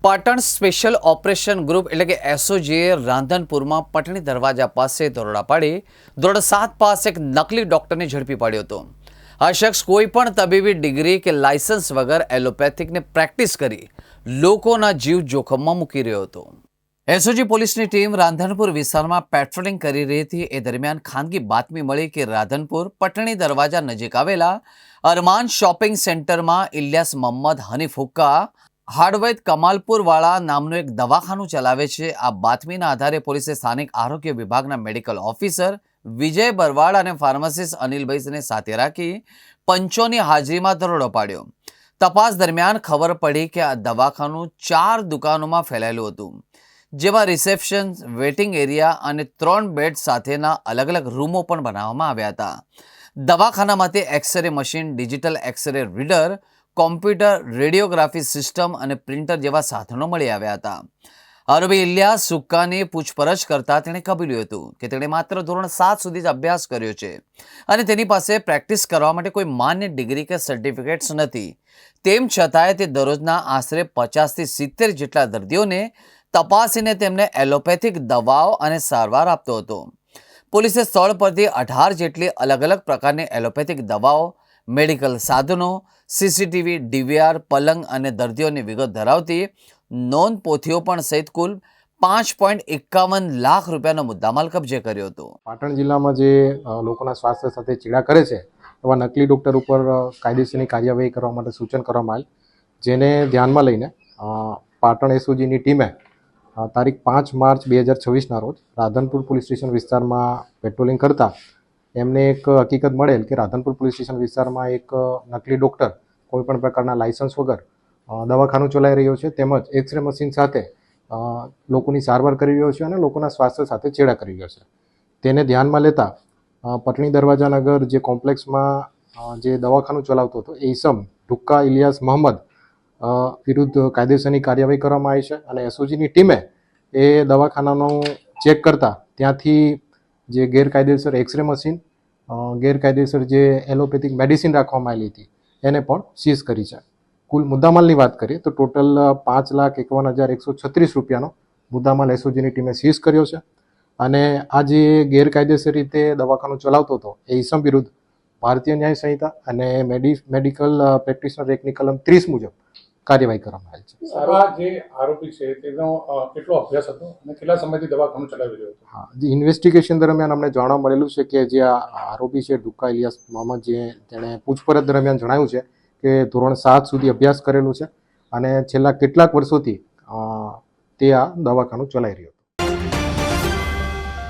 Patan special operation group એટલે કે એસઓજીએ રાંધનપુરમાં પટણી દરવાજા પાસે દરોડા પાડી ધોરણ 7 પાસ એક નકલી ડોક્ટરને ઝડપી પાડ્યો હતો। આ શખ્સ કોઈ પણ તબીબી ડિગ્રી કે લાયસન્સ વગર એલોપેથિકને પ્રેક્ટિસ કરી લોકોના જીવ જોખમમાં મૂકી રહ્યો હતો। એસઓજી પોલીસની ટીમ રાંધનપુર વિસ્તારમાં પેટ્રોલિંગ કરી રહી હતી। એ દરમિયાન ખાનગી બાતમી મળી કે રાંધનપુર પટણી દરવાજા નજીક આવેલા અરમાન શોપિંગ સેન્ટરમાં ઇલિયાસ મોહમ્મદ હનીફ હુક્કા હાર્ડવેર કમાલપુર વાળા નામનું એક દવાખાનું ચલાવે છે। આ બાતમીના આધારે પોલીસે સ્થાનિક આરોગ્ય વિભાગના મેડિકલ ઓફિસર વિજય બરવાડ અને ફાર્માસિસ્ટ અનિલભાઈને સાથે રાખી પંચોની હાજરીમાં દરોડો પાડ્યો। તપાસ દરમિયાન ખબર પડી કે આ દવાખાનું 4 દુકાનોમાં ફેલાયેલું હતું, જેમાં રિસેપ્શન, વેઇટિંગ એરિયા અને 3 બેડ સાથેના અલગ અલગ રૂમો પણ બનાવવામાં આવ્યા હતા। દવાખાનામાંથી x ray machine, digital x ray reader, computer, radiography system અને પ્રિન્ટર જેવા સાધનો મળી આવ્યા હતા। આરોપી ઇલિયાસ હુક્કાની પૂછપરછ કરતા તેણે કબૂલ્યું હતું કે તેણે માત્ર ધોરણ 7 સુધી જ અભ્યાસ કર્યો છે અને તેની પાસે પ્રેક્ટિસ કરવા માટે કોઈ માન્ય ડિગ્રી કે સર્ટિફિકેટ્સ નથી। તેમ છતાંય તે દરરોજના આશરે 50 થી 70 જેટલા દર્દીઓને તપાસીને તેમને એલોપેથિક દવાઓ અને સારવાર આપતો હતો। પોલીસે સ્થળ પરથી 18 જેટલી અલગ અલગ પ્રકારની એલોપેથિક દવાઓ, મેડિકલ સાધનો, સીસીટીવી, ડીવીઆર, પલંગ અને દર્દીઓની વિગત ધરાવતી નોંધ પોથીઓ પણ સહિત કુલ 5.51 લાખ રૂપિયાનો મુદ્દામાલ કબજે કર્યો હતો। પાટણ જિલ્લામાં જે લોકોના સ્વાસ્થ્ય સાથે ચેડા કરે છે એવા નકલી ડૉક્ટર ઉપર કાયદેસરની કાર્યવાહી કરવા માટે સૂચન કરવામાં આવેલ, જેને ધ્યાનમાં લઈને પાટણ એસઓજીની ટીમે તારીખ 5 માર્ચ 2026ના રોજ રાધનપુર પોલીસ સ્ટેશન વિસ્તારમાં પેટ્રોલિંગ કરતા એમને એક હકીકત મળેલ કે રાધનપુર પોલીસ સ્ટેશન વિસ્તારમાં એક નકલી ડૉક્ટર કોઈપણ પ્રકારના લાયસન્સ વગર દવાખાનું ચલાવી રહ્યો છે, તેમજ એક્સરે મશીન સાથે લોકોની સારવાર કરી રહ્યો છે અને લોકોના સ્વાસ્થ્ય સાથે ચેડા કરી રહ્યો છે। તેને ધ્યાનમાં લેતા પટણી દરવાજાનગર જે કોમ્પ્લેક્સમાં જે દવાખાનું ચલાવતો હતો એ ઈસમ હુક્કા ઇલિયાસ મોહમ્મદ વિરુદ્ધ કાયદેસરની કાર્યવાહી કરવામાં આવી છે અને એસઓજીની ટીમે એ દવાખાનાનું ચેક કરતા ત્યાંથી જે ગેરકાયદેસર એક્સરે મશીન, ગેરકાયદેસર જે એલોપેથિક મેડિસિન રાખવામાં આવેલી હતી એને પણ સીઝ કરી છે। કુલ મુદ્દામાલની વાત કરીએ તો ટોટલ 5,51,136 રૂપિયાનો મુદ્દામાલ એસઓજીની ટીમે સીઝ કર્યો છે અને આ જે ગેરકાયદેસર રીતે દવાખાનું ચલાવતો હતો એ ઈસમ વિરુદ્ધ ભારતીય ન્યાય સંહિતા અને મેડિકલ પ્રેક્ટિશનર એક્ટની કલમ 30 મુજબ કાર્યવાહી કરવામાં આવી છે। આ જે આરોપી છે તેનો કેટલો અભ્યાસ હતો અને કેટલા સમયથી દવાખાનું ચલાવી રહ્યો હતો? હા, જે ઇન્વેસ્ટિગેશન દરમિયાન અમને જાણવા મળેલું છે કે જે આ આરોપી છે હુક્કા ઇલિયાસ મોહમ્મદ, તેણે પૂછપરછ દરમિયાન જણાવ્યું છે કે ધોરણ 7 સુધી અભ્યાસ કરેલું છે અને છેલ્લા કેટલાક વર્ષોથી તે આ દવાખાનું ચલાવી રહ્યો છે।